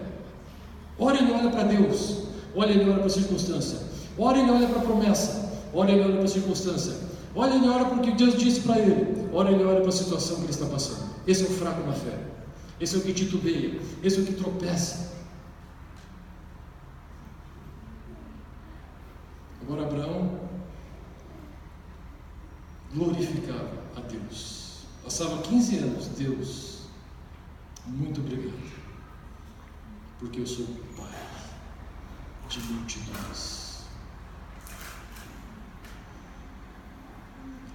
ora ele olha para Deus, ora ele olha para a circunstância, ora ele olha para a promessa, ora ele olha para a circunstância, ora ele olha para o que Deus disse para ele, ora ele olha para a situação que ele está passando. Esse é o fraco na fé. Esse é o que titubeia, esse é o que tropeça. Agora Abraão glorificava a Deus. Passava 15 anos. Deus, muito obrigado. porque eu sou pai de multidões.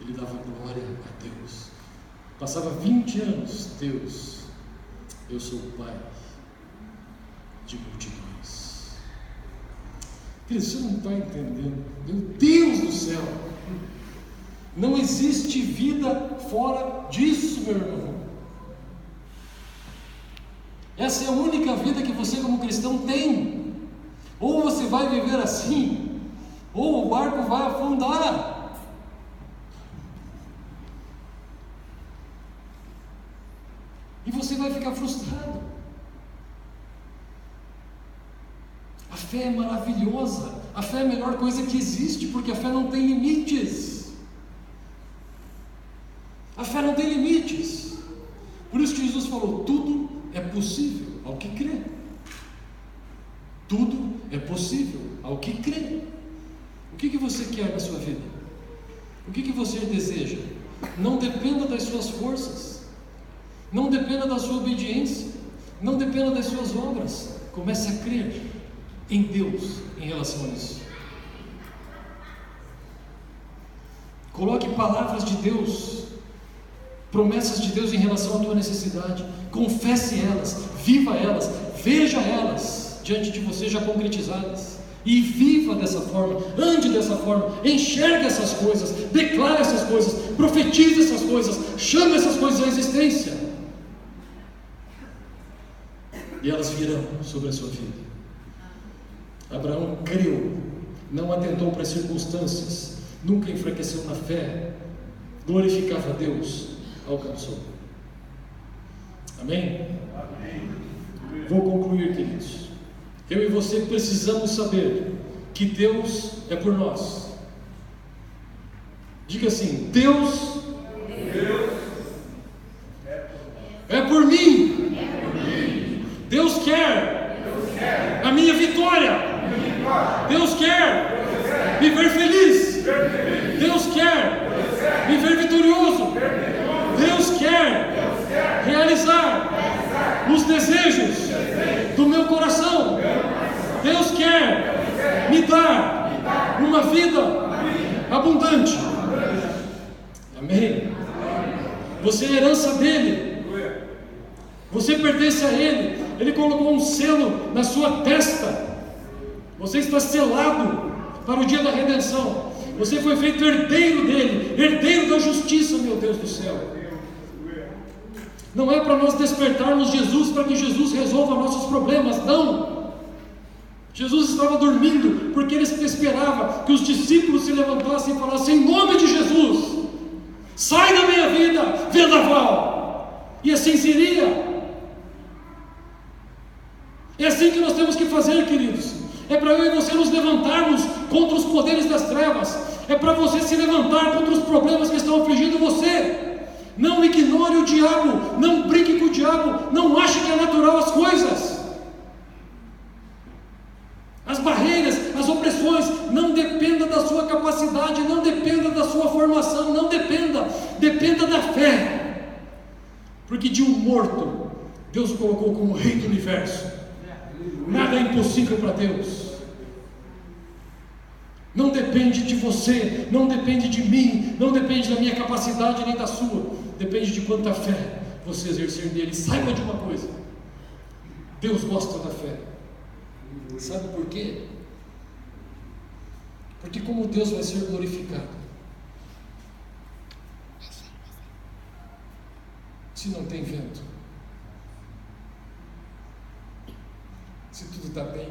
Ele dava glória a Deus. Passava 20 anos, Deus, eu sou pai de multidões. Querido, você não está entendendo? Meu Deus do céu! Não existe vida fora disso, meu irmão. Essa é a única vida que você como cristão tem. Ou você vai viver assim, ou o barco vai afundar. E você vai ficar frustrado. A fé é maravilhosa. A fé é a melhor coisa que existe, porque a fé não tem limites. A fé não tem limites. Por isso que Jesus falou: tudo é possível ao que crê. Tudo é possível ao que crê. O que você quer na sua vida? O que você deseja? Não dependa das suas forças. Não dependa da sua obediência. Não dependa das suas obras. Comece a crer em Deus em relação a isso. Coloque palavras de Deus, promessas de Deus em relação à tua necessidade. Confesse elas, viva elas, veja elas diante de você já concretizadas. E viva dessa forma, ande dessa forma, enxergue essas coisas, declare essas coisas, profetize essas coisas, chame essas coisas à existência. E elas virão sobre a sua vida. Abraão creu, não atentou para as circunstâncias, nunca enfraqueceu na fé, glorificava a Deus, alcançou. Amém? Amém. Vou concluir, queridos. Eu e você precisamos saber que Deus é por nós. Diga assim: Deus é por mim. Deus quer a minha vitória. Deus quer me ver feliz. Deus quer me ver vitorioso. Deus quer realizar os desejos do meu coração. Deus quer me dar uma vida abundante. Amém? Você é herança dele. Você pertence a ele. Ele colocou um selo na sua testa. Você está selado para o dia da redenção. Você foi feito herdeiro dele, herdeiro da justiça, meu Deus do céu. Não é para nós despertarmos Jesus para que Jesus resolva nossos problemas, não. Jesus estava dormindo porque ele esperava que os discípulos se levantassem e falassem: em nome de Jesus, sai da minha vida, vendaval. E assim seria. É assim que nós temos que fazer, queridos. É para eu e você nos levantarmos contra os poderes das trevas. É para você se levantar contra os problemas que estão afligindo você. Não ignore o diabo, não brinque com o diabo, não ache que é natural as coisas. As barreiras, as opressões, não dependa da sua capacidade, não dependa da sua formação, não dependa da fé. Porque de um morto, Deus o colocou como rei do universo. Nada é impossível para Deus. Não depende de você, não depende de mim, não depende da minha capacidade nem da sua. Depende de quanta fé você exercer nele. Saiba de uma coisa: Deus gosta da fé. Sabe por quê? Porque como Deus vai ser glorificado se não tem vento? Se tudo está bem?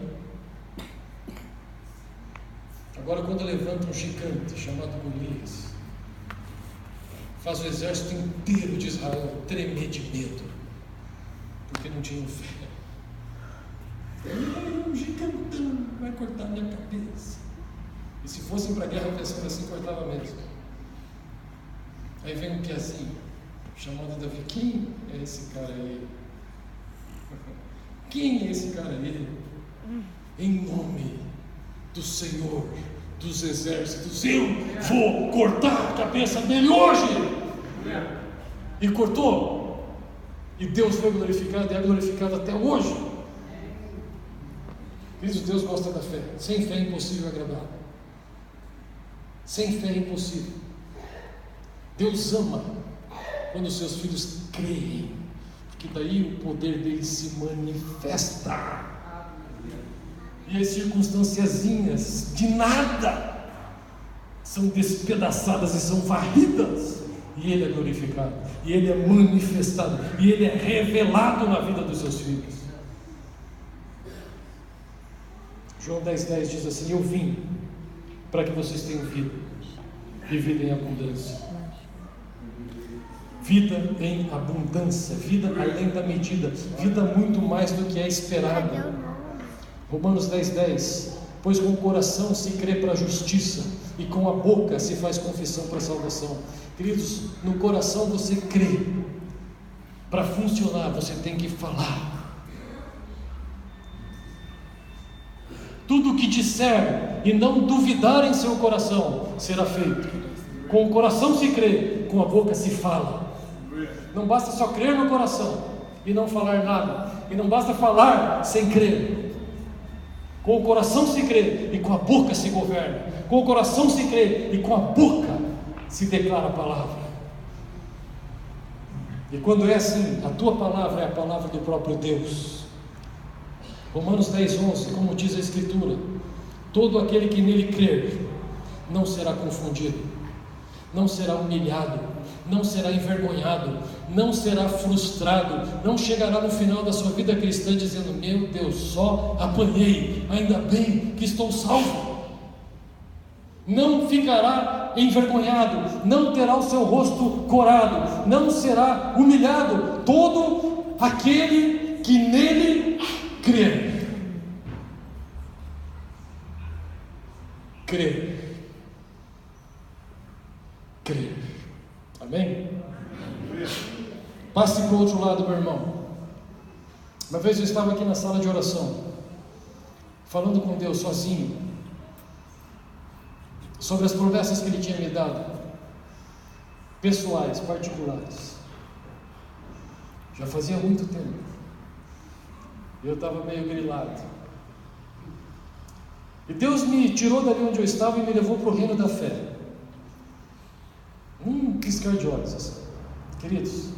Agora, quando levanta um gigante chamado Golias, faz o exército inteiro de Israel tremer de medo, porque não tinham fé. Um gigantão vai cortar minha cabeça. E se fossem para a guerra pensando assim, cortava mesmo. Aí vem um piazinho chamado Davi. Quem é esse cara aí? Quem é esse cara aí? Em nome do Senhor dos exércitos, eu vou cortar a cabeça dele hoje. E cortou. E Deus foi glorificado e é glorificado até hoje. Queridos, Deus gosta da fé. Sem fé é impossível agradar. Sem fé é impossível. Deus ama quando os seus filhos creem, porque daí o poder dele se manifesta. E as circunstanciazinhas de nada são despedaçadas e são varridas, e ele é glorificado, e ele é manifestado, e ele é revelado na vida dos seus filhos. João 10,10 diz assim: eu vim para que vocês tenham vida, e vida em abundância. Vida em abundância, vida além da medida, vida muito mais do que é esperado. Romanos 10,10: pois com o coração se crê para a justiça, e com a boca se faz confissão para a salvação. Queridos, no coração você crê. Para funcionar você tem que falar. Tudo o que disser e não duvidar em seu coração será feito. Com o coração se crê, com a boca se fala. Não basta só crer no coração e não falar nada, e não basta falar sem crer. Com o coração se crê e com a boca se governa. Com o coração se crê e com a boca se declara a palavra. E quando é assim, a tua palavra é a palavra do próprio Deus. Romanos 10,11, como diz a Escritura: todo aquele que nele crer não será confundido, não será humilhado, não será envergonhado, não será frustrado, não chegará no final da sua vida cristã dizendo: meu Deus, só apanhei, ainda bem que estou salvo. Não ficará envergonhado, não terá o seu rosto corado, não será humilhado. Todo aquele que nele crer. Crer. Crer. Amém? Passe para o outro lado, meu irmão. Uma vez eu estava aqui na sala de oração, falando com Deus sozinho, sobre as promessas que Ele tinha me dado, pessoais, particulares. Já fazia muito tempo. Eu estava meio grilado. E Deus me tirou dali onde eu estava e me levou para o reino da fé. Piscar de olhos assim. Queridos,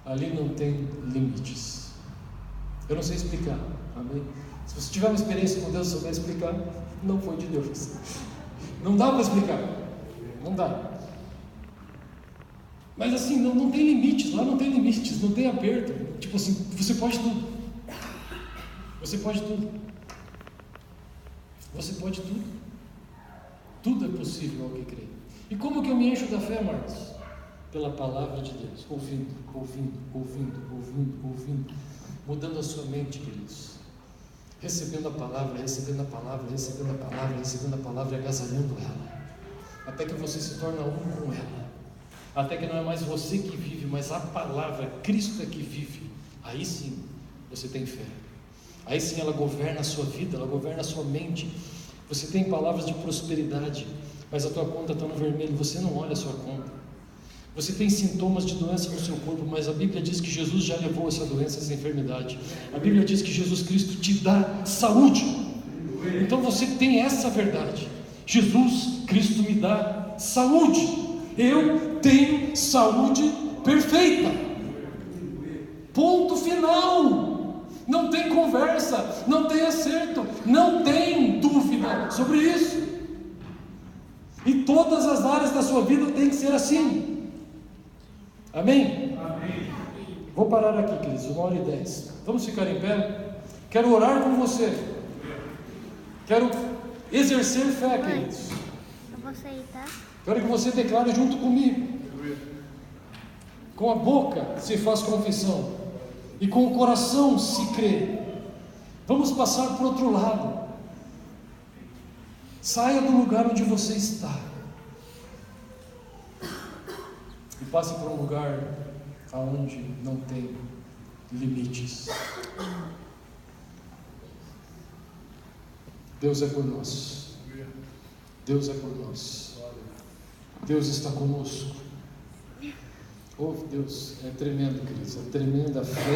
ali não tem limites. Eu não sei explicar, amém? Se você tiver uma experiência com Deus e souber explicar, não foi de Deus. Não dá para explicar, não dá. Mas assim, não tem limites, lá não tem limites, não tem aperto. Tipo assim, você pode tudo. Você pode tudo. Você pode tudo. Tudo é possível ao que crê. E como que eu me encho da fé, Marcos? Pela palavra de Deus, ouvindo, mudando a sua mente, queridos, recebendo a palavra, e agasalhando ela, até que você se torna um com ela, até que não é mais você que vive, mas a palavra, Cristo é que vive. Aí sim, você tem fé, aí sim ela governa a sua vida, ela governa a sua mente. Você tem palavras de prosperidade, mas a tua conta está no vermelho, você não olha a sua conta. Você tem sintomas de doença no seu corpo, mas a Bíblia diz que Jesus já levou essa doença, essa enfermidade. A Bíblia diz que Jesus Cristo te dá saúde. Então você tem essa verdade: Jesus Cristo me dá saúde. Eu tenho saúde perfeita. Ponto final. Não tem conversa, não tem acerto, não tem dúvida sobre isso. E todas as áreas da sua vida tem que ser assim. Amém? Amém. Vou parar aqui, queridos, 1h10. Vamos ficar em pé? Quero orar com você. Quero exercer fé, queridos. Eu vou sair, tá? Quero que você declare junto comigo. Com a boca se faz confissão, e com o coração se crê. Vamos passar para o outro lado. Saia do lugar onde você está e passe para um lugar aonde não tem limites. Deus é por nós. Deus é por nós. Deus está conosco. Oh, Deus, é tremendo, queridos, é tremenda fé.